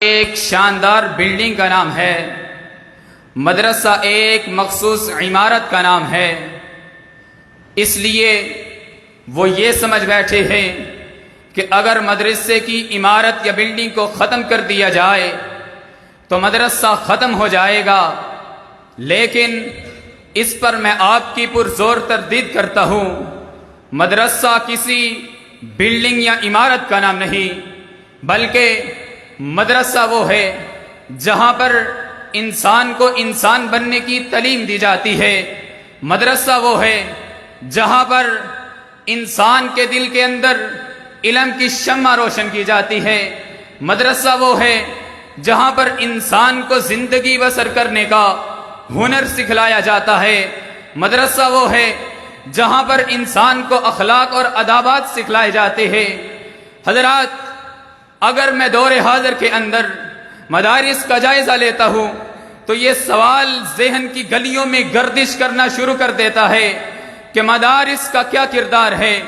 ایک شاندار بلڈنگ کا نام ہے، مدرسہ ایک مخصوص عمارت کا نام ہے۔ اس لیے وہ یہ سمجھ بیٹھے ہیں کہ اگر مدرسے کی عمارت یا بلڈنگ کو ختم کر دیا جائے تو مدرسہ ختم ہو جائے گا، لیکن اس پر میں آپ کی پرزور تردید کرتا ہوں۔ مدرسہ کسی بلڈنگ یا عمارت کا نام نہیں، بلکہ مدرسہ وہ ہے جہاں پر انسان کو انسان بننے کی تعلیم دی جاتی ہے۔ مدرسہ وہ ہے جہاں پر انسان کے دل کے اندر علم کی شمع روشن کی جاتی ہے۔ مدرسہ وہ ہے جہاں پر انسان کو زندگی بسر کرنے کا ہنر سکھلایا جاتا ہے۔ مدرسہ وہ ہے جہاں پر انسان کو اخلاق اور آدابات سکھلائے جاتے ہیں۔ حضرات، اگر میں دور حاضر کے اندر مدارس کا جائزہ لیتا ہوں تو یہ سوال ذہن کی گلیوں میں گردش کرنا شروع کر دیتا ہے کہ مدارس کا کیا کردار ہے۔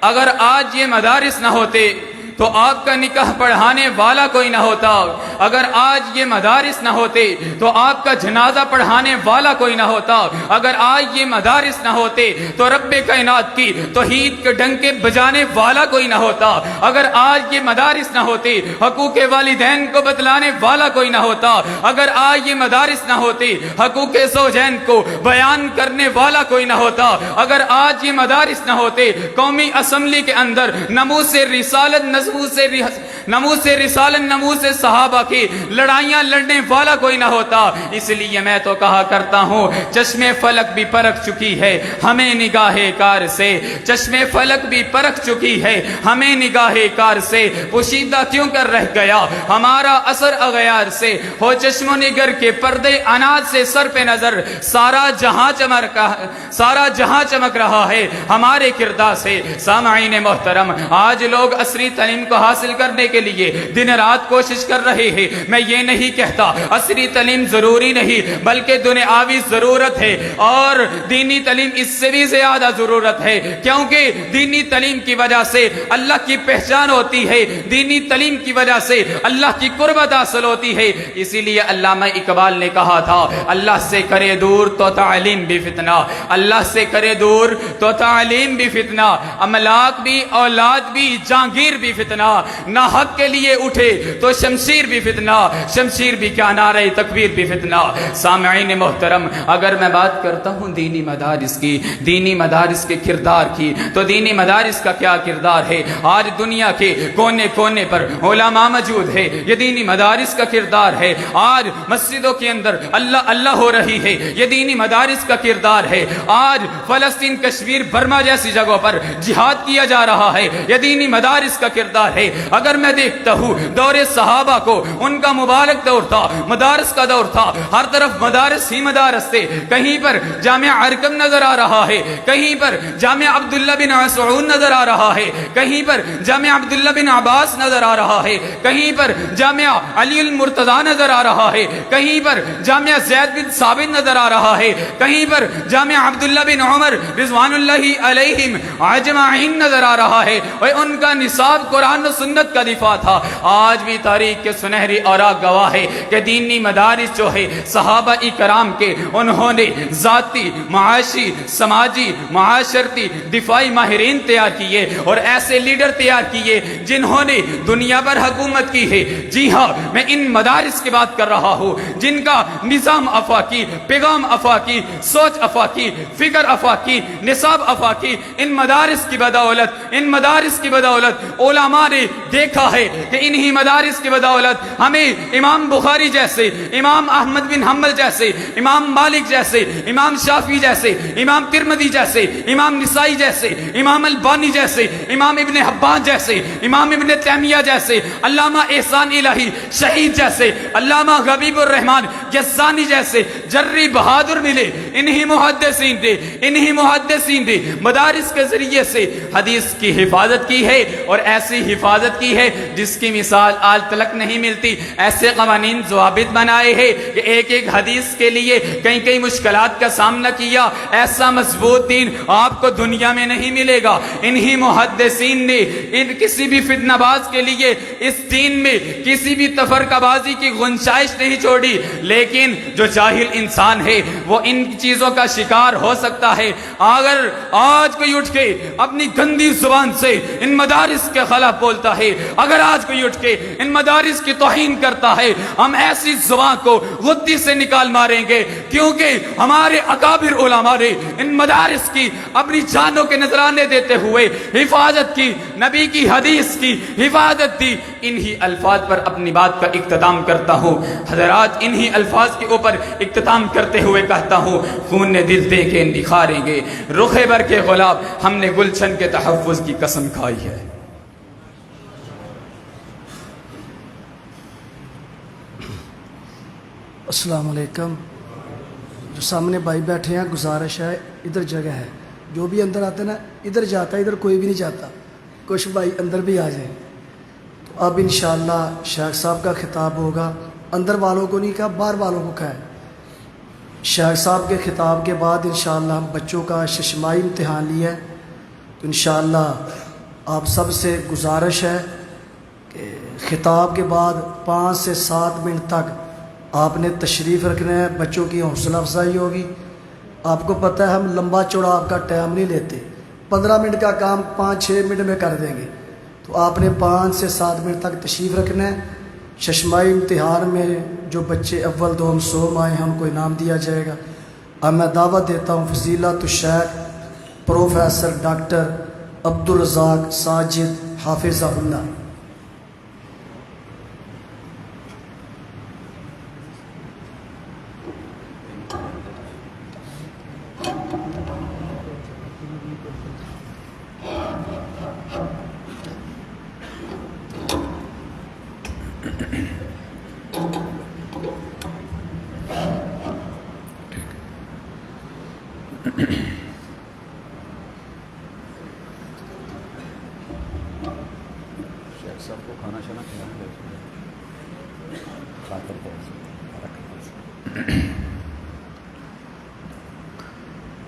اگر آج یہ مدارس نہ ہوتے تو آپ کا نکاح پڑھانے والا کوئی نہ ہوتا، اگر آج یہ مدارس نہ ہوتے تو آپ کا جنازہ پڑھانے والا کوئی نہ ہوتا، اگر آج یہ مدارس نہ ہوتے تو رب کائنات کی توحید کے ڈنکے بجانے والا کوئی نہ ہوتا، اگر آج یہ مدارس نہ ہوتے حقوق والدین کو بتلانے والا کوئی نہ ہوتا، اگر آج یہ مدارس نہ ہوتے حقوق زوجین کو بیان کرنے والا کوئی نہ ہوتا، اگر آج یہ مدارس نہ ہوتے قومی اسمبلی کے اندر ناموس رسالت ناموس صحابہ کی لڑائیاں لڑنے والا کوئی نہ ہوتا۔ اس لیے میں تو کہا کرتا ہوں، چشم فلک بھی پرکھ چکی ہے ہمیں نگاہ کار سے، چشم فلک بھی پرکھ چکی ہے ہمیں نگاہ کار سے، پوشیدہ کیوں کر رہ گیا ہمارا اثر اغیار سے، ہو چشم و نگر کے پردے اناج سے سر پہ نظر، سارا جہاں چمک رہا ہے ہمارے کردار سے۔ سامعین محترم، آج لوگ عصری تعلیم کو حاصل کرنے کے لیے دن رات کوشش کر رہے ہیں۔ میں یہ نہیں کہتا عصری تعلیم ضروری نہیں، بلکہ دنیاوی ضرورت ہے، اور دینی تعلیم اس سے بھی زیادہ ضرورت ہے، کیونکہ دینی تعلیم کی وجہ سے اللہ کی پہچان ہوتی ہے، دینی تعلیم کی وجہ سے اللہ کی قربت حاصل ہوتی ہے۔ اسی لیے علامہ اقبال نے کہا تھا، اللہ سے کرے دور تو تعلیم بھی فتنہ، اللہ سے کرے دور تو تعلیم بھی فتنہ، املاک بھی اولاد بھی جہانگیر بھی فتنہ، نہ حق کے لیے اٹھے تو شمشیر بھی فتنہ، شمشیر بھی کیا نعرہ تکبیر بھی فتنہ۔ سامعین محترم، اگر میں بات کرتا ہوں دینی مدارس کی، دینی مدارس کے کردار کی، تو دینی مدارس کا کیا کردار ہے؟ آج دنیا کے کونے کونے پر علماء موجود ہے، یہ دینی مدارس کا کردار ہے۔ آج مسجدوں کے اندر اللہ اللہ ہو رہی ہے، یہ دینی مدارس کا کردار ہے۔ آج فلسطین، کشمیر، برما جیسی جگہوں پر جہاد کیا جا رہا ہے، یہ دینی مدارس کا کردار ہے۔ اگر میں دیکھتا ہوں دور صحابہ کو، ان کا مبارک دور تھا، مدارس کا دور تھا، ہر طرف مدارس ہی مدارس تھے۔ کہیں پر جامعہ ارقم نظر آ رہا ہے، کہیں پر جامعہ عبداللہ بن مسعود نظر آ رہا ہے، کہیں پر جامعہ عبداللہ بن عباس نظر آ رہا ہے، کہیں پر جامعہ علی المرتضیٰ نظر آ رہا ہے، کہیں پر جامعہ زید بن ثابت نظر آ رہا ہے، کہیں پر جامعہ عبداللہ بن عمر رضوان اللہ علیہم اجمعین نظر آ رہا ہے، اور ان کا نصاب قرآن و سنت کا دفاع تھا۔ آج بھی تاریخ کے سنہری اوراق گواہ ہے کہ دینی مدارس جو ہے صحابہ اکرام کے، انہوں نے ذاتی، معاشی، سماجی، معاشرتی، دفاعی ماہرین تیار کیے، اور ایسے لیڈر تیار کیے جنہوں نے دنیا پر حکومت کی ہے۔ جی ہاں، میں ان مدارس کی بات کر رہا ہوں جن کا نظام افاقی، پیغام افاقی، سوچ افاقی، فکر افاقی، نصاب افاقی۔ ان مدارس کی بدولت علماء نے دیکھا ہے کہ انہی مدارس کی بدولت ہمیں امام بخاری جیسے، امام احمد بن حنبل جیسے، امام مالک جیسے، امام شافعی جیسے، امام ترمذی جیسے، امام نسائی جیسے، امام البانی جیسے، امام ابن حبان جیسے، امام ابن تیمیہ جیسے، علامہ احسان الہی شہید جیسے، علامہ حبیب الرحمن یزدانی جیسے جری بہادر ملے۔ انہی محدثین نے مدارس کے ذریعے سے حدیث کی حفاظت کی ہے، اور ایسی ایسی حفاظت کی ہے جس کی مثال آج تلک نہیں ملتی. ایسے قوانین ضوابط بنائے ہیں کہ ایک ایک حدیث کے لیے کئی مشکلات کا سامنا کیا. ایسا مضبوط دین آپ کو دنیا میں نہیں ملے گا. انہی محدثین نے کسی بھی فتنہ باز کے لیے اس دین میں کسی بھی تفرقہ بازی کی گنجائش نہیں چھوڑی. لیکن جو جاہل انسان ہے وہ ان چیزوں کا شکار ہو سکتا ہے. اگر آج کوئی اٹھ کے اپنی گندی زبان سے ان مدارس کے خلاف بولتا ہے، اگر آج کوئی اٹھ کے ان مدارس کی توہین کرتا ہے، ہم ایسی زبان کو غدی سے نکال ماریں گے. کیونکہ ہمارے اکابر علماء نے ان مدارس کی اپنی جانوں کے نذرانے دیتے ہوئے حفاظت کی، نبی کی حدیث کی حفاظت دی. انہی الفاظ پر اپنی بات کا اختتام کرتا ہوں. حضرات، انہی الفاظ کے اوپر اختتام کرتے ہوئے کہتا ہوں، خون نے دل دے کے نکھاریں گے رخ بر کے غلاب، ہم نے گلشن کے تحفظ کی قسم کھائی ہے. السلام علیکم. جو سامنے بھائی بیٹھے ہیں، گزارش ہے ادھر جگہ ہے، جو بھی اندر آتے نا ادھر جاتا ہے، ادھر کوئی بھی نہیں جاتا. کچھ بھائی اندر بھی آ جائیں. تو اب انشاءاللہ شیخ صاحب کا خطاب ہوگا. اندر والوں کو نہیں کہا، باہر والوں کو کہا ہے. شیخ صاحب کے خطاب کے بعد انشاءاللہ ہم بچوں کا ششمائی امتحان لیا ہے. تو انشاءاللہ آپ سب سے گزارش ہے کہ خطاب کے بعد 5 سے 7 منٹ تک آپ نے تشریف رکھنا ہے. بچوں کی حوصلہ افزائی ہوگی. آپ کو پتہ ہے ہم لمبا چوڑا آپ کا ٹائم نہیں لیتے. 15 منٹ کا کام 5-6 منٹ میں کر دیں گے. تو آپ نے 5 سے 7 منٹ تک تشریف رکھنا ہے. ششمائی امتحان میں جو بچے اول دوم سوم آئے ہیں ان کو انعام دیا جائے گا. اب میں دعوت دیتا ہوں فضیلت الشیخ پروفیسر ڈاکٹر عبدالرزاق ساجد حافظہ اللہ.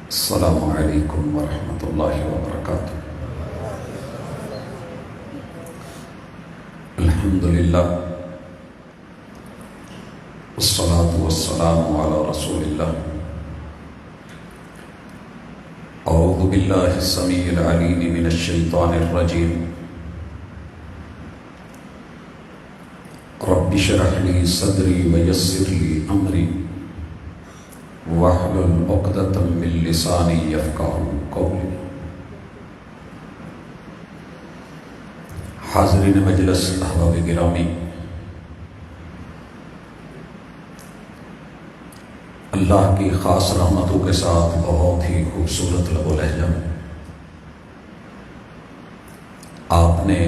السلام علیکم ورحمۃ اللہ وبرکاتہ. الحمدللہ والصلاة والسلام علی رسول اللہ. اعوذ باللہ السمیع العلیم من الشیطان الرجیم. رب اشرح لی صدری ویسر لی امری واحلل عقدۃ من لسانی یفقہوا قولی. حاضرین مجلس، احباب گرامی، اللہ کی خاص رحمتوں کے ساتھ بہت ہی خوبصورت لب و لہجہ میں آپ نے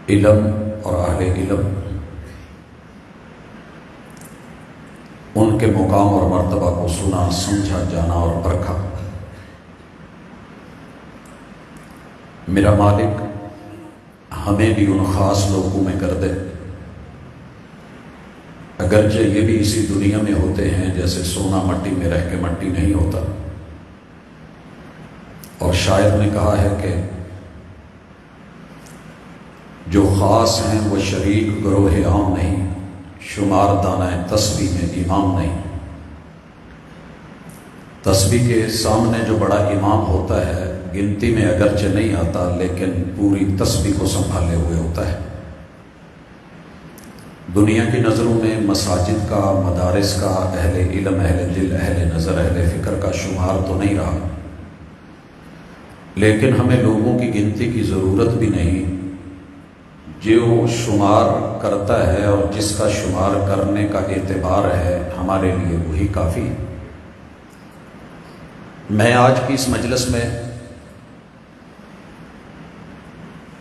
علم اور اہل علم، ان کے مقام اور مرتبہ کو سنا، سمجھا، جانا اور پرکھا. میرا مالک ہمیں بھی ان خاص لوگوں میں کر دے. اگرچہ یہ بھی اسی دنیا میں ہوتے ہیں جیسے سونا مٹی میں رہ کے مٹی نہیں ہوتا. اور شاعر نے کہا ہے کہ جو خاص ہیں وہ شریک گروہ عام نہیں، شمار دانہ تسبیح میں امام نہیں. تسبیح کے سامنے جو بڑا امام ہوتا ہے گنتی میں اگرچہ نہیں آتا لیکن پوری تسبیح کو سنبھالے ہوئے ہوتا ہے. دنیا کی نظروں میں مساجد کا، مدارس کا، اہل علم، اہل دل، اہل نظر، اہل فکر کا شمار تو نہیں رہا، لیکن ہمیں لوگوں کی گنتی کی ضرورت بھی نہیں. جو شمار کرتا ہے اور جس کا شمار کرنے کا اعتبار ہے ہمارے لیے وہی کافی ہے. میں آج کی اس مجلس میں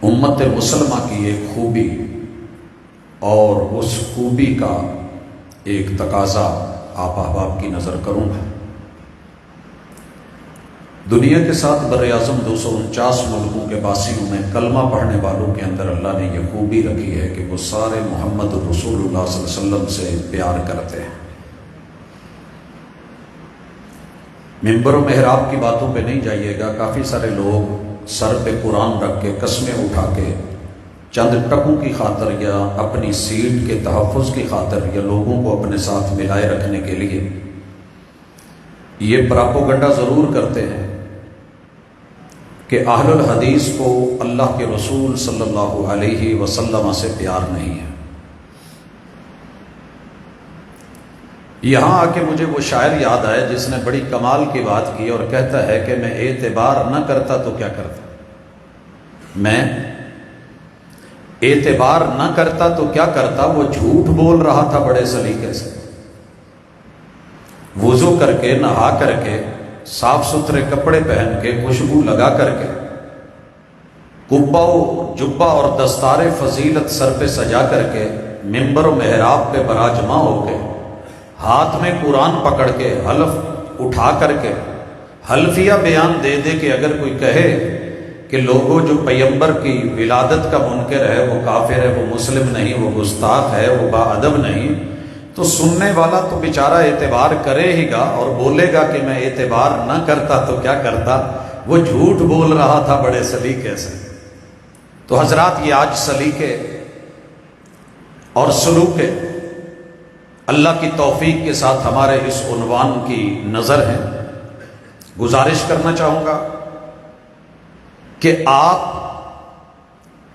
امت مسلمہ کی ایک خوبی اور اس خوبی کا ایک تقاضا آپ احباب کی نظر کروں گا. دنیا کے 7 براعظم 249 ملکوں کے باسیوں میں کلمہ پڑھنے والوں کے اندر اللہ نے یہ خوبی رکھی ہے کہ وہ سارے محمد رسول اللہ صلی اللہ علیہ وسلم سے پیار کرتے ہیں۔ منبر و محراب کی باتوں پہ نہیں جائیے گا، کافی سارے لوگ سر پہ قرآن رکھ کے قسمیں اٹھا کے چند ٹکوں کی خاطر یا اپنی سیٹ کے تحفظ کی خاطر یا لوگوں کو اپنے ساتھ ملائے رکھنے کے لیے یہ پراپوگنڈا ضرور کرتے ہیں کہ اہل الحدیث کو اللہ کے رسول صلی اللہ علیہ وسلم سے پیار نہیں ہے۔ یہاں آ کے مجھے وہ شاعر یاد آئے جس نے بڑی کمال کی بات کی اور کہتا ہے کہ میں اعتبار نہ کرتا تو کیا کرتا، میں اعتبار نہ کرتا تو کیا کرتا، وہ جھوٹ بول رہا تھا بڑے سلیقے سے، وضو کر کے نہا کر کے صاف ستھرے کپڑے پہن کے خوشبو لگا کر کے کبا و جبہ اور دستار فضیلت سر پہ سجا کر کے منبر و محراب پہ براجماں ہو کے ہاتھ میں قرآن پکڑ کے حلف اٹھا کر کے حلفیہ بیان دے دے کہ اگر کوئی کہے کہ لوگوں جو پیغمبر کی ولادت کا منکر ہے وہ کافر ہے، وہ مسلم نہیں، وہ گستاخ ہے، وہ با ادب نہیں، تو سننے والا تو بیچارہ اعتبار کرے ہی گا اور بولے گا کہ میں اعتبار نہ کرتا تو کیا کرتا، وہ جھوٹ بول رہا تھا بڑے سلیقے سے۔ تو حضرات یہ آج سلیقے اور سلوکے اللہ کی توفیق کے ساتھ ہمارے اس عنوان کی نظر ہے۔ گزارش کرنا چاہوں گا کہ آپ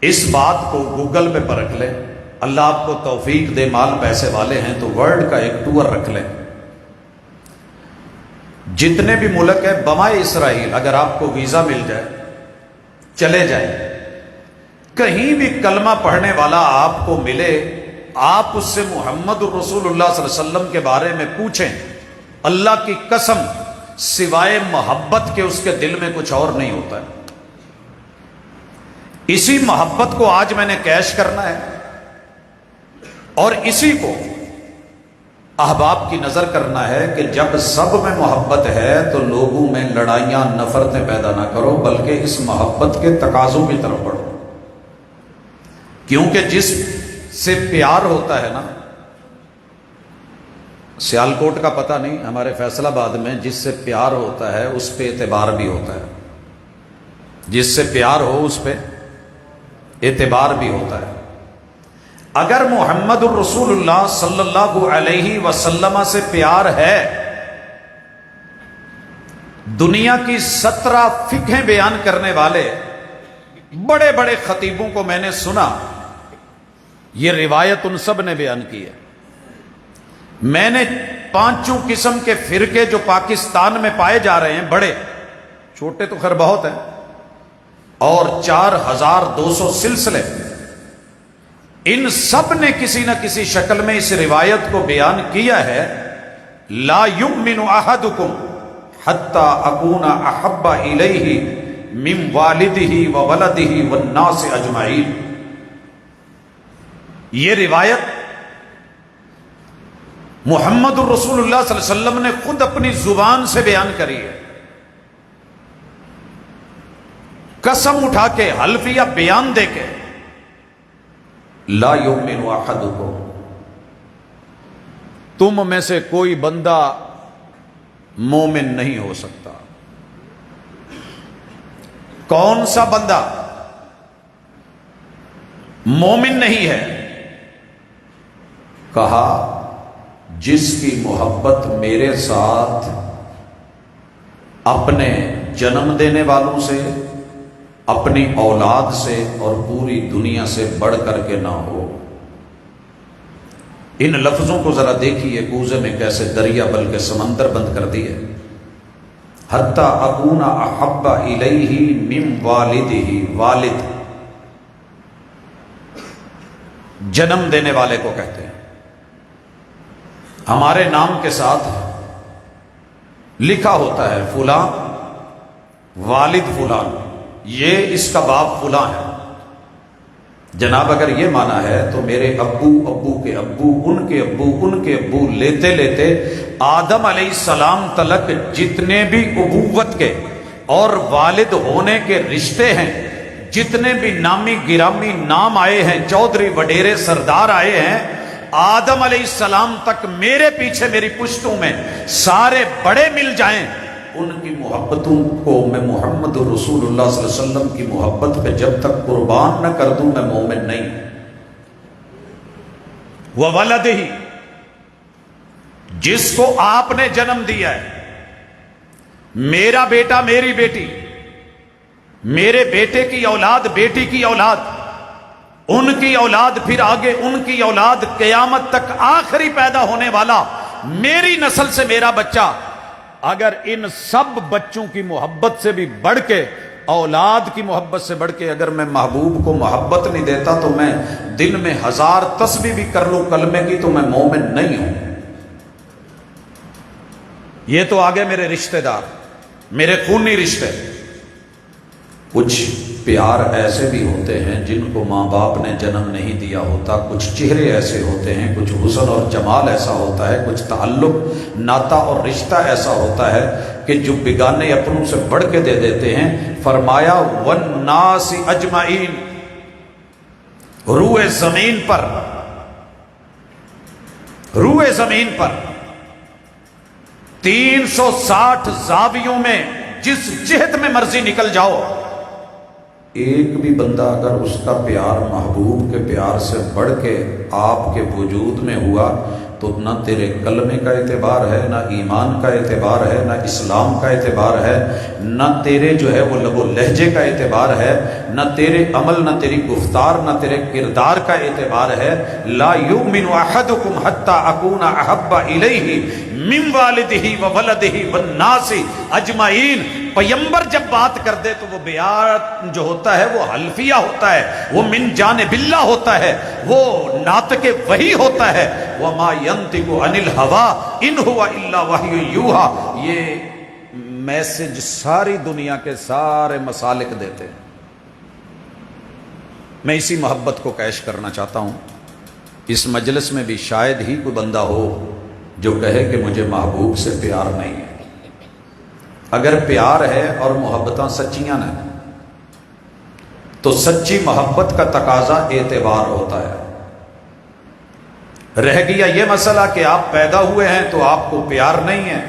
اس بات کو گوگل پہ پرکھ لیں، اللہ آپ کو توفیق دے، مال پیسے والے ہیں تو ورلڈ کا ایک ٹور رکھ لیں، جتنے بھی ملک ہے بمائے اسرائیل، اگر آپ کو ویزا مل جائے چلے جائیں، کہیں بھی کلمہ پڑھنے والا آپ کو ملے، آپ اس سے محمد الرسول اللہ صلی اللہ علیہ وسلم کے بارے میں پوچھیں، اللہ کی قسم سوائے محبت کے اس کے دل میں کچھ اور نہیں ہوتا ہے۔ اسی محبت کو آج میں نے کیش کرنا ہے اور اسی کو احباب کی نظر کرنا ہے کہ جب سب میں محبت ہے تو لوگوں میں لڑائیاں نفرتیں پیدا نہ کرو، بلکہ اس محبت کے تقاضوں کی طرف بڑھو، کیونکہ جس سے پیار ہوتا ہے نا، سیالکوٹ کا پتہ نہیں، ہمارے فیصل آباد میں جس سے پیار ہوتا ہے اس پہ اعتبار بھی ہوتا ہے، جس سے پیار ہو اس پہ اعتبار بھی ہوتا ہے۔ اگر محمد الرسول اللہ صلی اللہ علیہ وسلم سے پیار ہے، دنیا کی 17 فقہیں بیان کرنے والے بڑے بڑے خطیبوں کو میں نے سنا، یہ روایت ان سب نے بیان کی ہے۔ میں نے 5 قسم کے فرقے جو پاکستان میں پائے جا رہے ہیں، بڑے چھوٹے تو خیر بہت ہیں، اور 4200 سلسلے، ان سب نے کسی نہ کسی شکل میں اس روایت کو بیان کیا ہے، لا یؤمن احدکم حتی اکون احب الیہ من والدہ وولدہ والناس اجمعین۔ یہ روایت محمد الرسول اللہ صلی اللہ علیہ وسلم نے خود اپنی زبان سے بیان کری ہے، قسم اٹھا کے حلفیہ بیان دے کے، لا یؤمن احدکم، تم میں سے کوئی بندہ مومن نہیں ہو سکتا۔ کون سا بندہ مومن نہیں ہے؟ کہا جس کی محبت میرے ساتھ اپنے جنم دینے والوں سے، اپنی اولاد سے اور پوری دنیا سے بڑھ کر کے نہ ہو۔ ان لفظوں کو ذرا دیکھیے، کوزے میں کیسے دریا بلکہ سمندر بند کر دیے۔ حتی اکون احب الیہ من والدہ، والد جنم دینے والے کو کہتے ہیں۔ ہمارے نام کے ساتھ لکھا ہوتا ہے فلاں والد فلاں، یہ اس کا باپ فلاں ہے۔ جناب اگر یہ مانا ہے تو میرے ابو، ابو کے ابو، ان کے ابو، ان کے ابو، لیتے لیتے آدم علیہ السلام تلک جتنے بھی ابوت کے اور والد ہونے کے رشتے ہیں، جتنے بھی نامی گرامی نام آئے ہیں، چودھری وڈیرے سردار آئے ہیں، آدم علیہ السلام تک میرے پیچھے میری پشتوں میں سارے بڑے مل جائیں، ان کی محبتوں کو میں محمد رسول اللہ صلی اللہ علیہ وسلم کی محبت پہ جب تک قربان نہ کر دوں میں مومن نہیں ہوں۔ وَوَلَدِهِ، جس کو آپ نے جنم دیا ہے، میرا بیٹا میری بیٹی، میرے بیٹے کی اولاد بیٹی کی اولاد، ان کی اولاد، پھر آگے ان کی اولاد، قیامت تک آخری پیدا ہونے والا میری نسل سے میرا بچہ، اگر ان سب بچوں کی محبت سے بھی بڑھ کے، اولاد کی محبت سے بڑھ کے اگر میں محبوب کو محبت نہیں دیتا تو میں دن میں 1000 تسبیح بھی کر لوں کلمے کی تو میں مومن نہیں ہوں۔ یہ تو آگے میرے رشتہ دار، میرے خونی رشتے۔ کچھ پیار ایسے بھی ہوتے ہیں جن کو ماں باپ نے جنم نہیں دیا ہوتا، کچھ چہرے ایسے ہوتے ہیں، کچھ حسن اور جمال ایسا ہوتا ہے، کچھ تعلق ناتا اور رشتہ ایسا ہوتا ہے کہ جو بیگانے اپنوں سے بڑھ کے دے دیتے ہیں۔ فرمایا والناس اجمعین، روئے زمین پر، روئے زمین پر 360 زاویوں میں جس جہت میں مرضی نکل جاؤ، ایک بھی بندہ اگر اس کا پیار محبوب کے پیار سے بڑھ کے آپ کے وجود میں ہوا تو نہ تیرے کلمے کا اعتبار ہے، نہ ایمان کا اعتبار ہے، نہ اسلام کا اعتبار ہے، نہ تیرے جو ہے وہ لب و لہجے کا اعتبار ہے، نہ تیرے عمل، نہ تیری گفتار، نہ تیرے کردار کا اعتبار ہے۔ لا یؤمن احدکم حتی اکون احب الیہ من والدہ وولدہ والناس اجمعین۔ پیمبر جب بات کر دے تو وہ بیان جو ہوتا ہے وہ حلفیہ ہوتا ہے، وہ من جانب اللہ ہوتا ہے، وہ ناطق وحی ہوتا ہے۔ وما ينطق عن الهوى ان هو الا وحی یوحی۔ یہ میسج ساری دنیا کے سارے مسالک دیتے ہیں۔ میں اسی محبت کو کیش کرنا چاہتا ہوں۔ اس مجلس میں بھی شاید ہی کوئی بندہ ہو جو کہے کہ مجھے محبوب سے پیار نہیں ہے۔ اگر پیار ہے اور محبتاں سچیاں ہیں تو سچی محبت کا تقاضا اعتبار ہوتا ہے۔ رہ گیا یہ مسئلہ کہ آپ پیدا ہوئے ہیں تو آپ کو پیار نہیں ہے،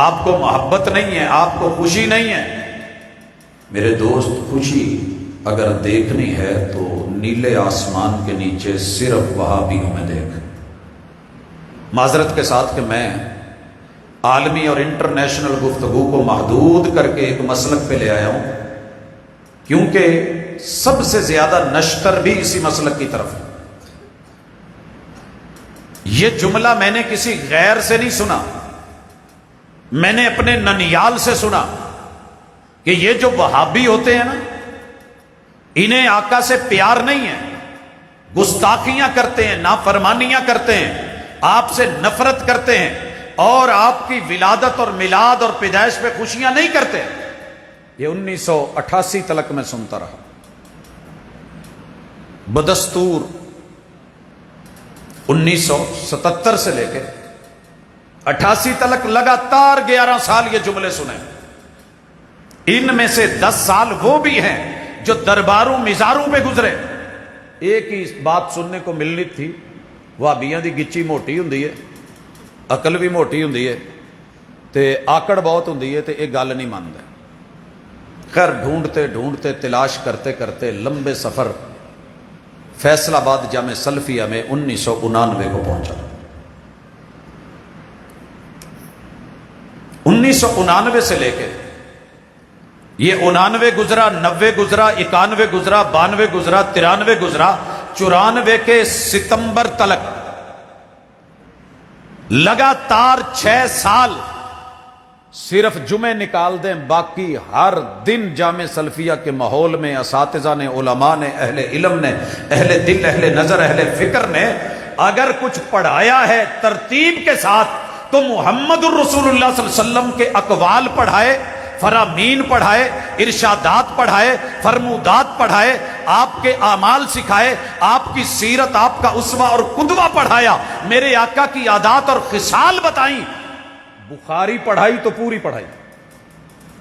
آپ کو محبت نہیں ہے، آپ کو خوشی نہیں ہے۔ میرے دوست، خوشی اگر دیکھنی ہے تو نیلے آسمان کے نیچے صرف وہابیوں میں دیکھ۔ معذرت کے ساتھ کہ میں عالمی اور انٹرنیشنل گفتگو کو محدود کر کے ایک مسلک پہ لے آیا ہوں، کیونکہ سب سے زیادہ نشتر بھی اسی مسلک کی طرف ہے۔ یہ جملہ میں نے کسی غیر سے نہیں سنا، میں نے اپنے ننیال سے سنا کہ یہ جو وہابی ہوتے ہیں نا، انہیں آقا سے پیار نہیں ہے، گستاخیاں کرتے ہیں، نافرمانیاں کرتے ہیں، آپ سے نفرت کرتے ہیں، اور آپ کی ولادت اور میلاد اور پیدائش پہ خوشیاں نہیں کرتے۔ یہ 1988 تلک میں سنتا رہا۔ بدستور 1977 سے لے کے 88 تلک لگاتار 11 سال یہ جملے سنے۔ ان میں سے 10 سال وہ بھی ہیں جو درباروں مزاروں پہ گزرے۔ ایک ہی بات سننے کو ملنی تھی، وہابیاں دی گچی موٹی ہوندی ہے، عقل بھی موٹی ہوندی ہے تے آکڑ بہت ہوندی ہے تے یہ گل نہیں مانتے۔ خیر ڈھونڈتے ڈھونڈتے تلاش کرتے کرتے لمبے سفر فیصل آباد جامع سلفیہ میں 1999 کو پہنچا۔ 1999 سے لے کے یہ 99 گزرا، 90 گزرا، 91 گزرا، 92 گزرا، 93 گزرا، 94 کے ستمبر تلک لگاتار 6 سال صرف جمعے نکال دیں، باقی ہر دن جامع سلفیہ کے ماحول میں اساتذہ نے، علماء نے، اہل علم نے، اہل دل، اہل نظر، اہل فکر نے اگر کچھ پڑھایا ہے ترتیب کے ساتھ تو محمد الرسول اللہ صلی اللہ علیہ وسلم کے اقوال پڑھائے، فرامین پڑھائے، ارشادات پڑھائے، فرمودات پڑھائے، آپ کے اعمال سکھائے، آپ کی سیرت، آپ کا اسوہ اور قدوہ پڑھایا، میرے آقا کی عادات اور خصال بتائیں۔ بخاری پڑھائی تو پوری پڑھائی،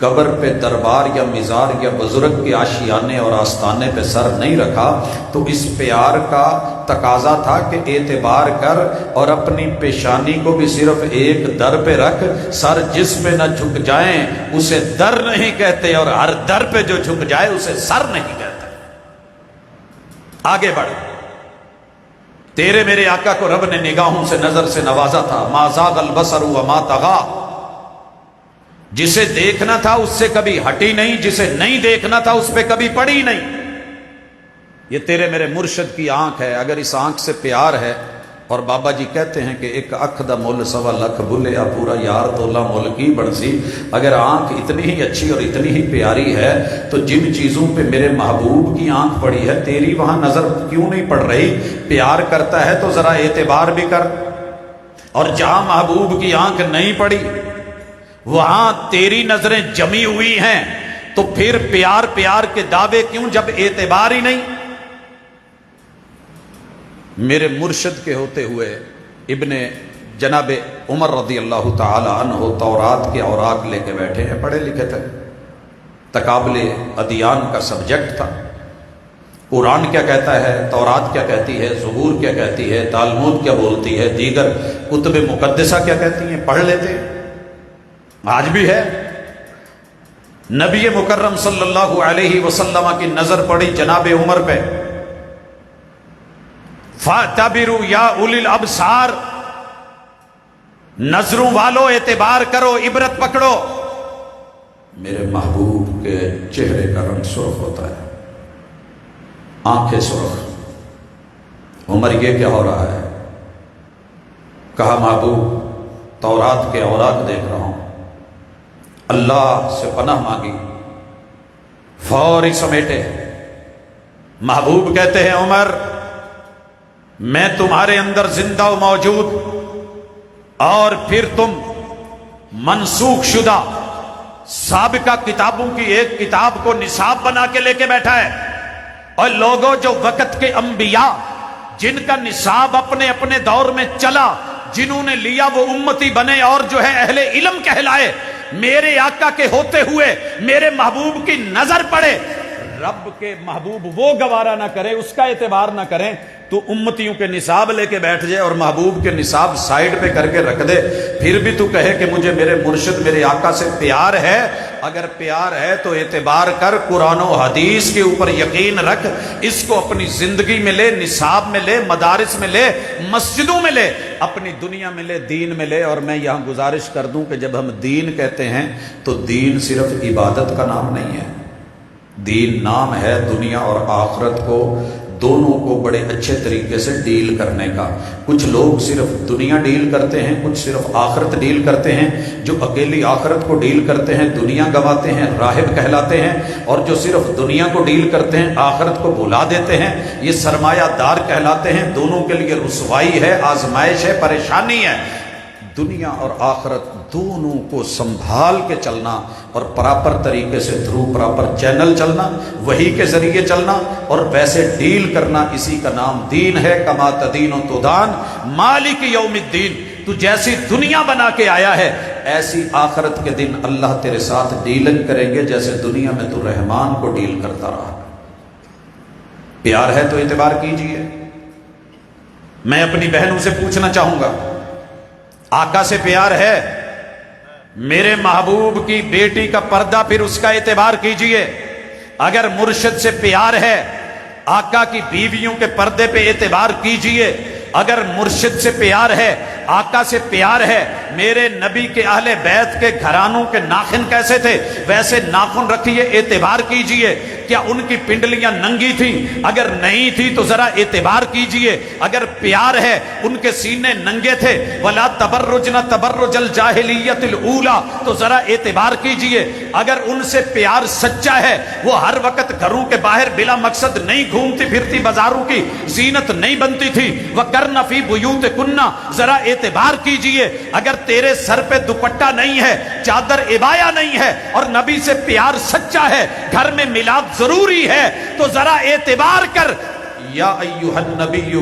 قبر پہ دربار یا مزار یا بزرگ کے آشیانے اور آستانے پہ سر نہیں رکھا تو اس پیار کا تقاضا تھا کہ اعتبار کر اور اپنی پیشانی کو بھی صرف ایک در پہ رکھ، سر جس پہ نہ جھک جائیں اسے در نہیں کہتے، اور ہر در پہ جو جھک جائے اسے سر نہیں کہتے۔ آگے بڑھ، تیرے میرے آقا کو رب نے نگاہوں سے نظر سے نوازا تھا، ما زاغ البصر وما طغى، جسے دیکھنا تھا اس سے کبھی ہٹی نہیں، جسے نہیں دیکھنا تھا اس پہ کبھی پڑی نہیں۔ یہ تیرے میرے مرشد کی آنکھ ہے، اگر اس آنکھ سے پیار ہے، اور بابا جی کہتے ہیں کہ ایک اکھ دا مل سوا لکھ بلیا پورا یار تولا مل کی بڑسی، اگر آنکھ اتنی ہی اچھی اور اتنی ہی پیاری ہے تو جن چیزوں پہ میرے محبوب کی آنکھ پڑی ہے تیری وہاں نظر کیوں نہیں پڑ رہی؟ پیار کرتا ہے تو ذرا اعتبار بھی کر، اور جہاں محبوب کی آنکھ نہیں پڑی وہاں تیری نظریں جمی ہوئی ہیں، تو پھر پیار پیار کے دعوے کیوں جب اعتبار ہی نہیں؟ میرے مرشد کے ہوتے ہوئے ابن جناب عمر رضی اللہ تعالی عنہ تورات کے اوراق لے کے بیٹھے ہیں، پڑھے لکھے تھے، تقابل ادیان کا سبجیکٹ تھا، قرآن کیا کہتا ہے، تورات کیا کہتی ہے، زبور کیا کہتی ہے، تالمود کیا بولتی ہے، دیگر کتب مقدسہ کیا کہتی ہیں، پڑھ لیتے ہیں۔ آج بھی ہے، نبی مکرم صلی اللہ علیہ وسلم کی نظر پڑی جناب عمر پہ، فَاعْتَبِرُوا يَا أُولِي الْأَبْصَارِ، نظروں والو اعتبار کرو، عبرت پکڑو۔ میرے محبوب کے چہرے کا رنگ سرخ ہوتا ہے، آنکھیں سرخ۔ عمر یہ کیا ہو رہا ہے؟ کہا محبوب تورات کے اوراق دیکھ رہا ہوں، اللہ سے پناہ مانگی، فوری سمیٹے۔ محبوب کہتے ہیں عمر میں تمہارے اندر زندہ و موجود، اور پھر تم منسوخ شدہ سابقہ کتابوں کی ایک کتاب کو نصاب بنا کے لے کے بیٹھا ہے، اور لوگوں جو وقت کے انبیاء جن کا نصاب اپنے اپنے دور میں چلا، جنہوں نے لیا وہ امتی بنے اور جو ہے اہل علم کہلائے، میرے آقا کے ہوتے ہوئے میرے محبوب کی نظر پڑے، رب کے محبوب وہ گوارا نہ کرے، اس کا اعتبار نہ کریں، تو امتیوں کے نصاب لے کے بیٹھ جائے اور محبوب کے نصاب سائیڈ پہ کر کے رکھ دے، پھر بھی تو کہے کہ مجھے میرے مرشد میرے آقا سے پیار ہے۔ اگر پیار ہے تو اعتبار کر، قرآن و حدیث کے اوپر یقین رکھ، اس کو اپنی زندگی میں لے، نصاب میں لے، مدارس میں لے، مسجدوں میں لے، اپنی دنیا میں لے، دین میں لے۔ اور میں یہاں گزارش کر دوں کہ جب ہم دین کہتے ہیں تو دین صرف عبادت کا نام نہیں ہے، دین نام ہے دنیا اور آخرت کو دونوں کو بڑے اچھے طریقے سے ڈیل کرنے کا۔ کچھ لوگ صرف دنیا ڈیل کرتے ہیں، کچھ صرف آخرت ڈیل کرتے ہیں۔ جو اکیلی آخرت کو ڈیل کرتے ہیں دنیا گواتے ہیں، راہب کہلاتے ہیں، اور جو صرف دنیا کو ڈیل کرتے ہیں آخرت کو بھلا دیتے ہیں، یہ سرمایہ دار کہلاتے ہیں۔ دونوں کے لیے رسوائی ہے، آزمائش ہے، پریشانی ہے۔ دنیا اور آخرت دونوں کو سنبھال کے چلنا اور پراپر طریقے سے تھرو پراپر چینل چلنا، وہی کے ذریعے چلنا اور ویسے ڈیل کرنا، اسی کا نام دین ہے۔ کما تدین و تدان مالک یوم الدین، تو جیسی دنیا بنا کے آیا ہے ایسی آخرت کے دن اللہ تیرے ساتھ ڈیلنگ کریں گے جیسے دنیا میں تو رحمان کو ڈیل کرتا رہا۔ پیار ہے تو اعتبار کیجئے۔ میں اپنی بہنوں سے پوچھنا چاہوں گا، آقا سے پیار ہے؟ میرے محبوب کی بیٹی کا پردہ، پھر اس کا اعتبار کیجئے۔ اگر مرشد سے پیار ہے آقا کی بیویوں کے پردے پہ اعتبار کیجئے۔ اگر مرشد سے پیار ہے، آقا سے پیار ہے، میرے نبی کے اہل بیت کے گھرانوں کے ناخن کیسے تھے ویسے ناخن رکھیے، اعتبار کیجئے۔ کیا ان کی پنڈلیاں ننگی تھیں؟ اگر نہیں تھی تو ذرا اعتبار کیجئے۔ اگر پیار ہے ان کے سینے ننگے تھے، وَلَا تَبَرُّجْنَ تَبَرُّجَ الْجَاهِلِيَّةِ الْأُولَى، تو ذرا اعتبار کیجئے۔ اگر ان سے پیار سچا ہے، وہ ہر وقت گھروں کے باہر بلا مقصد نہیں گھومتی پھرتی، بازاروں کی زینت نہیں بنتی تھی، وَقَرْنَ فِي بُيُوتِكُنَّ، ذرا اعتبار کیجئے۔ اگر تیرے سر پہ دوپٹہ نہیں ہے، چادر عبایا نہیں ہے، اور نبی سے پیار سچا ہے، گھر میں میلاد ضروری ہے، تو ذرا اعتبار کر۔ یا ایھا النبی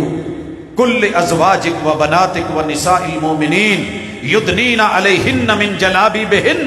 کل ازواجک و بناتک و نساء المؤمنین یدنین علیہن من جلابیبہن،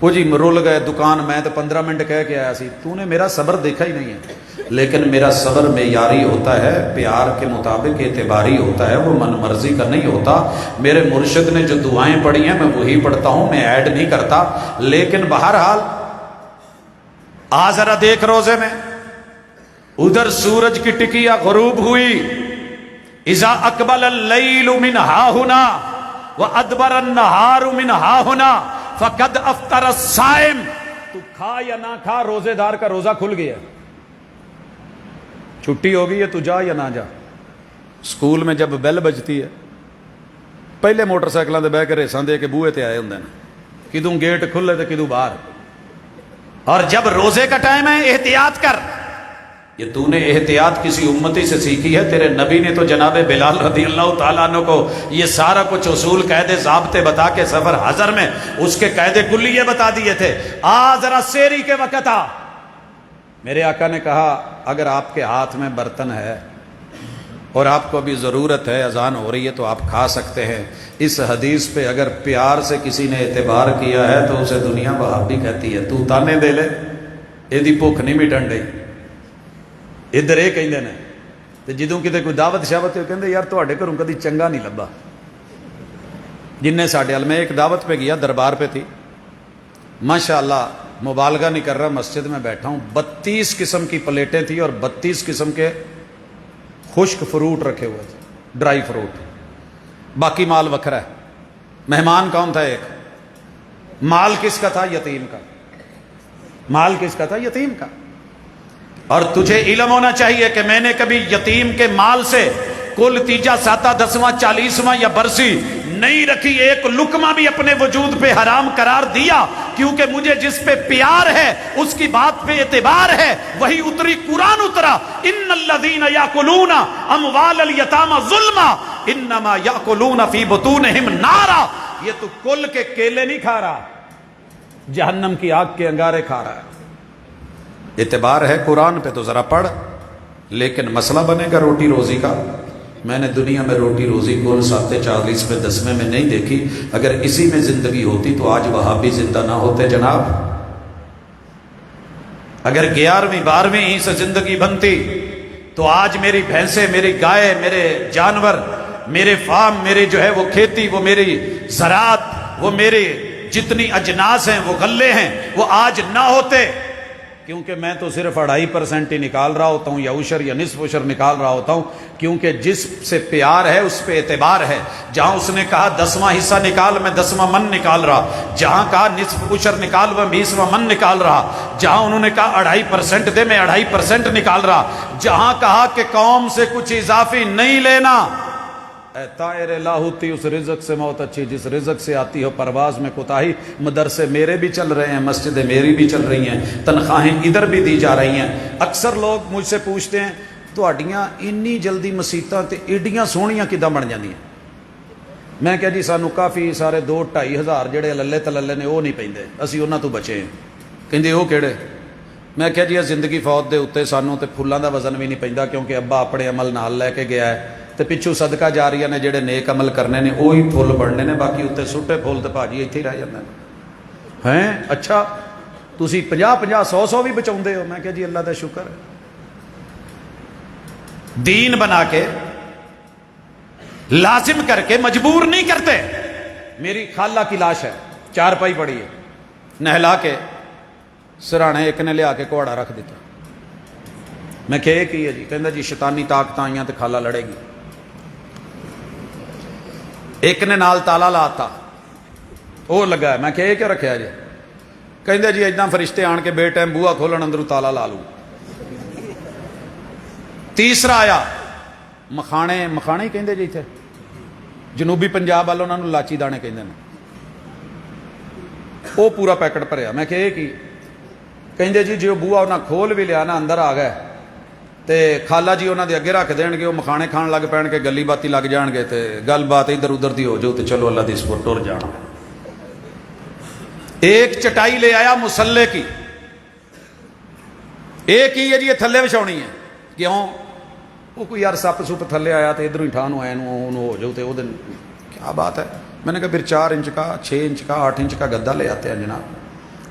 وہ جی رول گئے دکان میں تو 15 منٹ کہہ کے آیا سی، تو نے میرا صبر دیکھا ہی نہیں ہے۔ لیکن میرا صبر معیاری ہوتا ہے، پیار کے مطابق اعتباری ہوتا ہے، وہ من مرضی کا نہیں ہوتا۔ میرے مرشد نے جو دعائیں پڑھی ہیں میں وہی پڑھتا ہوں، میں ایڈ نہیں کرتا۔ لیکن بہرحال ذرا دیکھ روزے میں، ادھر سورج کی ٹکیا غروب ہوئی، اذا اقبل اللیل من ہاہنا وادبر النہار من ہاہنا فقد افطر الصائم۔ تو کھا یا نہ کھا، روزے دار کا روزہ کھل گیا، چھٹی ہو گئی ہے، تو جا یا نہ جا۔ سکول میں جب بیل بجتی ہے، پہلے موٹر سائیکلوں سے بہ کے ریساں دے کے بوئے تے آئے ہوں کدوں گیٹ کھلے تے کدوں باہر۔ اور جب روزے کا ٹائم ہے احتیاط کر۔ یہ تو نے احتیاط کسی امتی سے سیکھی ہے؟ تیرے نبی نے تو جناب بلال رضی اللہ تعالیٰ عنہ کو یہ سارا کچھ اصول قاعدے ضابطے بتا کے سفر حضر میں اس کے قاعدے کلیے بتا دیے تھے۔ ذرا سیری کے وقت آ۔ میرے آقا نے کہا اگر آپ کے ہاتھ میں برتن ہے اور آپ کو ابھی ضرورت ہے، اذان ہو رہی ہے، تو آپ کھا سکتے ہیں۔ اس حدیث پہ اگر پیار سے کسی نے اعتبار کیا ہے تو اسے دنیا وہابی کہتی ہے۔ تو تانے دے لے، یہ بھوک نہیں مٹن ڈئی۔ ادھر یہ کہندے نے تے جدوں کتے کوئی دعوت شاوت ہوئے کہندے یار تواڈے گھروں کدی چنگا نہیں لبا۔ جن ساڈے ال میں ایک دعوت پہ گیا، دربار پہ تھی، ماشاءاللہ مبالغہ نہیں کر رہا، مسجد میں بیٹھا ہوں، 32 قسم کی پلیٹیں تھیں اور 32 قسم کے خشک فروٹ رکھے ہوئے تھے، ڈرائی فروٹ، باقی مال وکھرا ہے۔ مہمان کون تھا؟ ایک۔ مال کس کا تھا؟ یتیم کا۔ مال کس کا تھا؟ یتیم کا۔ اور تجھے علم ہونا چاہیے کہ میں نے کبھی یتیم کے مال سے کل تیجا ساتہ 10واں 40واں یا برسی نہیں رکھی، ایک لقمہ بھی اپنے وجود پہ حرام قرار دیا، کیونکہ مجھے جس پہ پیار ہے اس کی بات پہ اعتبار ہے۔ وہی اتری قرآن اترا، ان الذین یاکلون اموال الیتامی ظلما انما یاکلون فی بطونہم نارا۔ یہ تو کل کے کیلے نہیں کھا رہا، جہنم کی آگ کے انگارے کھا رہا ہے۔ اعتبار ہے قرآن پہ تو ذرا پڑھ، لیکن مسئلہ بنے گا روٹی روزی کا۔ میں نے دنیا میں روٹی روزی کل 740 میں 10ویں میں نہیں دیکھی۔ اگر اسی میں زندگی ہوتی تو آج وہابی زندہ نہ ہوتے جناب۔ اگر 11ویں 12ویں ہی سے زندگی بنتی تو آج میری بھینسیں، میری گائے، میرے جانور، میرے فارم، میری جو ہے وہ کھیتی، وہ میری زراعت، وہ میری جتنی اجناس ہیں، وہ غلے ہیں، وہ آج نہ ہوتے، کیونکہ میں تو صرف 2.5% ہی نکال رہا ہوتا ہوں، یا عشر یا نصف عشر نکال رہا ہوتا ہوں، کیونکہ جس سے پیار ہے اس پہ اعتبار ہے۔ جہاں اس نے کہا 10واں حصہ نکال، میں 10واں من نکال رہا۔ جہاں کہا نصف عشر نکال، میں 20واں من نکال رہا۔ جہاں انہوں نے کہا 2.5% دے، میں 2.5% نکال رہا۔ جہاں کہا کہ قوم سے کچھ اضافی نہیں لینا، اے طائر لاہوتی، اس رزق سے موت اچھی جس رزق سے آتی ہو پرواز میں کوتاہی۔ مدرسے میرے بھی چل رہے ہیں، مسجدیں میری بھی چل رہی ہیں، تنخواہیں ادھر بھی دی جا رہی ہیں۔ اکثر لوگ مجھ سے پوچھتے ہیں تہاڈیاں انی جلدی مسیتاں تے ایڈیاں سونیاں کداں بن جاندیاں؟ میں کہا جی سانو کافی سارے 2-2.5 ہزار جڑے للے تللے نے وہ نہیں پیندے، اسی انہاں تو بچے ہیں۔ کہندے وہ کہڑے؟ میں کہا جی زندگی فوت دے اتنے سانو تے پھلاں دا وزن بھی نہیں پیندا، کیونکہ ابا اپنے عمل نال لے کے گیا ہے، تے پچھو صدقہ جاریہ نے جڑے نیک عمل کرنے نے وہی پھل بڑھنے نے، باقی اتنے سٹے پھول تے بھاجی اتنے ہی رہ جاندے ہیں۔ اچھا تسی 50-50 100 بھی بچاؤندے ہو؟ میں کہا جی اللہ دا شکر ہے۔ دین بنا کے، لازم کر کے، مجبور نہیں کرتے۔ میری خالہ کی لاش ہے، 4 پائی پڑی ہے، نہلا کے سرانے ایک نے لیا کے کوڑا رکھ دیتا۔ میں کہے کی ہے جی؟ کہندا جی شیطانی طاقت آئیاں تے خالہ لڑے گی۔ ایک نے نال تالا لاتا، وہ لگا ہے۔ میں کہے کیوں رکھیا جی؟ کہندا جی اتنا فرشتے آن کے بے ٹائم بوہا کھولن اندروں تالا لا لوں۔ تیسرا آیا، مکھانے ہی کہندے جی اتنے جنوبی پنجاب والوں انہوں نے لاچی دانے کہندے نے، وہ پورا پیکٹ بھریا۔ میں کہے کی؟ کہندے جی جو بوہا انہاں کھول بھی لیا نا، اندر آ گئے تے خالہ جی انہاں دے اگے رکھ دین گے، وہ مکھانے کھان لگ پین کے، گلی باتی لگ جان گے، تے گل بات ادھر ادھر دی ہو جاؤ تے چلو اللہ دی سپر ٹر جانا۔ ایک چٹائی لے آیا مسلے کی، ایک ہی ہے جی یہ تھلے بچھاؤنی ہے۔ کیوں؟ وہ کوئی یار سپ سپ تھلے آیا تو ادھر ہی ٹھان آیا ہو جاؤ تو وہ دن کیا بات ہے۔ میں نے کہا پھر 4 انچ کا، 6 انچ کا، 8 انچ کا گدا لے آتے ہیں جناب۔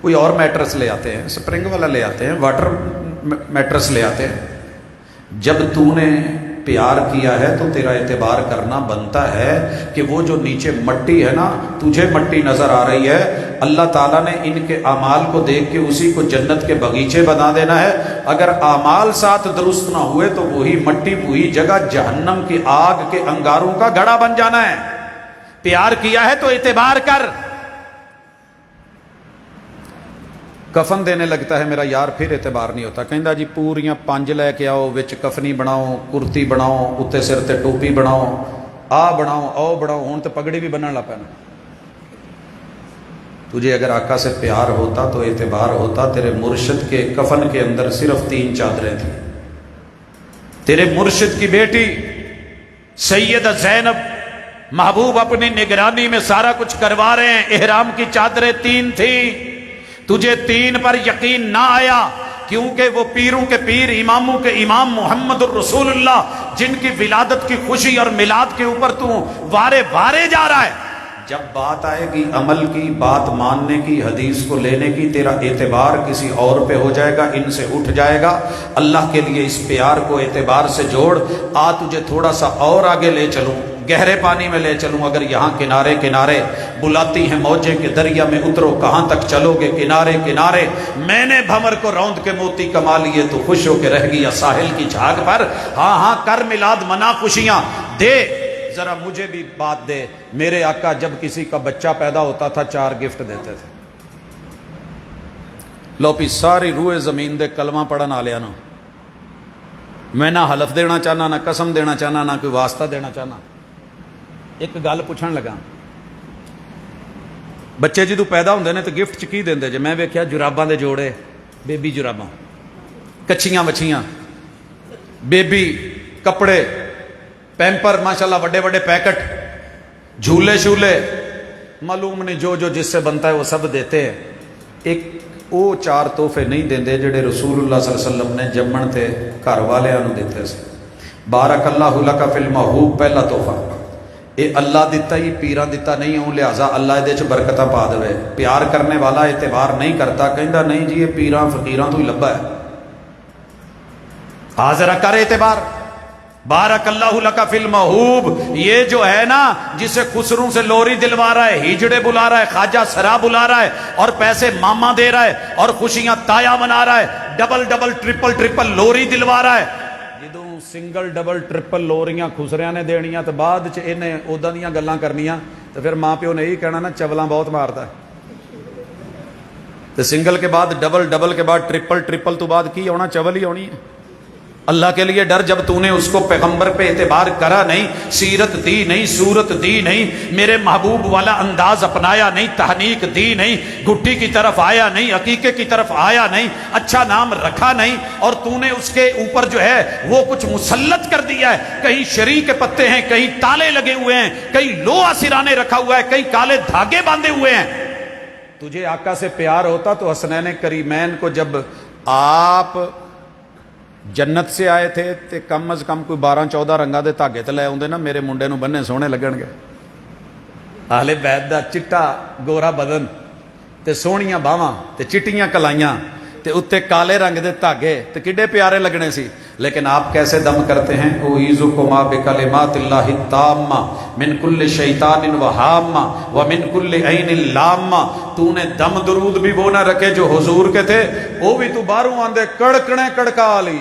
کوئی اور میٹرس لے آتے ہیں, سپرنگ والا لے آتے ہیں, واٹر میٹرس لے آتے ہیں. جب تو نے پیار کیا ہے تو تیرا اعتبار کرنا بنتا ہے کہ وہ جو نیچے مٹی ہے نا, تجھے مٹی نظر آ رہی ہے, اللہ تعالیٰ نے ان کے اعمال کو دیکھ کے اسی کو جنت کے باغیچے بنا دینا ہے. اگر اعمال ساتھ درست نہ ہوئے تو وہی مٹی وہی جگہ جہنم کی آگ کے انگاروں کا گڑھا بن جانا ہے. پیار کیا ہے تو اعتبار کر. کفن دینے لگتا ہے میرا یار, پھر اعتبار نہیں ہوتا. کہندا جی پوریاں 5 لے کے آؤ, وچ کفنی بناؤ, کرتی بناؤ, اتنے سر تے ٹوپی بناؤ, آ بناؤ او بناؤ, ہوں تو پگڑی بھی بننے لگ پینا. تجھے اگر آقا سے پیار ہوتا تو اعتبار ہوتا. تیرے مرشد کے کفن کے اندر صرف 3 چادریں تھیں. تیرے مرشد کی بیٹی سیدہ زینب, محبوب اپنی نگرانی میں سارا کچھ کروا رہے ہیں, احرام کی چادریں 3 تھیں. تجھے 3 پر یقین نہ آیا کیونکہ وہ پیروں کے پیر, اماموں کے امام محمد الرسول اللہ, جن کی ولادت کی خوشی اور میلاد کے اوپر تو وارے وارے جا رہا ہے. جب بات آئے گی عمل کی, بات ماننے کی, حدیث کو لینے کی, تیرا اعتبار کسی اور پہ ہو جائے گا, ان سے اٹھ جائے گا. اللہ کے لیے اس پیار کو اعتبار سے جوڑ. آ تجھے تھوڑا سا اور آگے لے چلوں, گہرے پانی میں لے چلوں. اگر یہاں کنارے کنارے بلاتی ہیں موجیں کہ دریا میں اترو, کہاں تک چلو گے کنارے کنارے. میں نے بھمر کو روند کے موتی کما لیے, تو خوش ہو کے رہ گیا ساحل کی جھاگ پر. ہاں ہاں کر میلاد, منا خوشیاں دے. ذرا مجھے بھی بات دے. میرے آقا جب کسی کا بچہ پیدا ہوتا تھا 4 گفٹ دیتے تھے. لو پی ساری روئے زمین دے کلمہ پڑھن آلیاں نو میں نہ حلف دینا چاہنا, نہ قسم دینا چاہنا, نہ کوئی واسطہ دینا چاہنا. ایک گل پوچھن لگا, بچے جدو پیدا ہوندے نے تو گفٹ چ کی دیندے جے؟ میں ویکھیا جراباں دے جوڑے, بیبی جراباں, کچھیاں وچھیاں, بیبی کپڑے, پیمپر, ماشاءاللہ وڈے وڈے پیکٹ, جھولے شولے, معلوم نہیں جو جو جس سے بنتا ہے وہ سب دیتے ہیں. ایک وہ 4 تحفے نہیں دیندے جڑے رسول اللہ صلی اللہ علیہ وسلم نے جمن تے گھر والیاں نو دتے سی. بارک اللہ لک فی المحبوب پہلا تحفہ, یہ اللہ دیتا ہی, پیران دیتا نہیں ہوں, لہٰذا اللہ دے چ برکتاں پا دے. پیار کرنے والا اعتبار نہیں کرتا, کہندا نہیں جی یہ پیران فقیراں تو ہی لبا ہے. حاضر کر اعتبار. بارک اللہ لک فی المحبوب, یہ جو ہے نا جسے خسروں سے لوری دلوا رہا ہے, ہجڑے بلا رہا ہے, خواجہ سرا بلا رہا ہے, اور پیسے ماما دے رہا ہے, اور خوشیاں تایا منا رہا ہے, ڈبل ڈبل ٹرپل ٹرپل لوری دلوا رہا ہے. جدوں سنگل ڈبل ٹرپل لوریاں خسریاں نے دینیاں تو بعد چ انہیں ادا دیاں گلاں کرنیاں, تو پھر ماں پیو نے یہی کہنا نا چولاں بہت مارتا ہے. تو سنگل کے بعد ڈبل, ڈبل کے بعد ٹرپل, ٹرپل تو بعد کی آنا, چول ہی آنی ہے. اللہ کے لیے ڈر. جب تو نے اس کو پیغمبر پہ اعتبار کرا نہیں, سیرت دی نہیں, صورت دی نہیں, میرے محبوب والا انداز اپنایا نہیں, تحنیک دی نہیں, گھٹی کی طرف آیا نہیں, عقیقے کی طرف آیا نہیں, اچھا نام رکھا نہیں, اور تو نے اس کے اوپر جو ہے وہ کچھ مسلط کر دیا ہے. کہیں شری کے پتے ہیں, کہیں تالے لگے ہوئے ہیں, کہیں لوہا سرانے رکھا ہوا ہے, کہیں کالے دھاگے باندھے ہوئے ہیں. تجھے آقا سے پیار ہوتا تو حسنین کریمین کو جب آپ جنت سے آئے تھے تے کم از کم کوئی 12-14 رنگاں دے دھاگے تے لے آوندے نا, میرے منڈے نو بننے سونے لگن گے. اہل بیت دا چٹا گورا بدن تے سونیاں باواں تے چٹیاں کلائیاں تے اتے کالے رنگ دے دھاگے تے کڈے پیارے لگنے سی. لیکن آپ کیسے دم کرتے ہیں, اعیذکما بکلمات اللہ التامہ من کل شیطان وہامہ ومن کل عین لامہ. تو نے دم درود بھی وہ نہ رکھے جو حضور کے تھے, وہ بھی تو باہروں آندے کڑکنے کڑکا لی,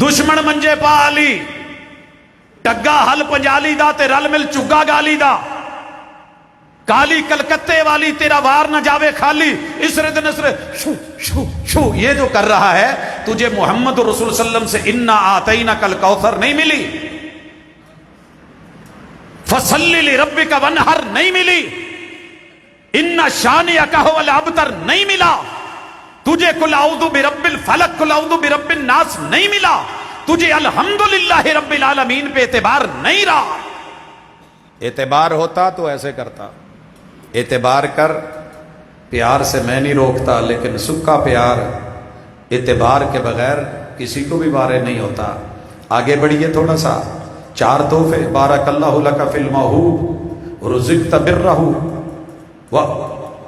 دشمن منجے پا لی, ٹگا حل پنجالی دا تے رل مل چگا گالی دا, کالی کلکتے والی تیرا وار نہ جاوے خالی, اسرے دے نسرے شو شو شو. یہ جو کر رہا ہے تجھے محمد رسول صلی اللہ علیہ وسلم سے انا آتیناک الکوثر نہیں ملی, فصلی لربک وانحر نہیں ملی, انا شانئک ھو الابتر نہیں ملا, تجھے قل اعوذ برب الفلق قل اعوذ برب الناس نہیں ملا, تجھے الحمدللہ رب العالمین پہ اعتبار نہیں رہا. اعتبار ہوتا تو ایسے کرتا. اعتبار کر, پیار سے میں نہیں روکتا, لیکن سکا پیار اعتبار کے بغیر کسی کو بھی وارے نہیں ہوتا. آگے بڑھیے تھوڑا سا. 4 تحفے, بارک اللہ لک فی المحبوب رزقت برہ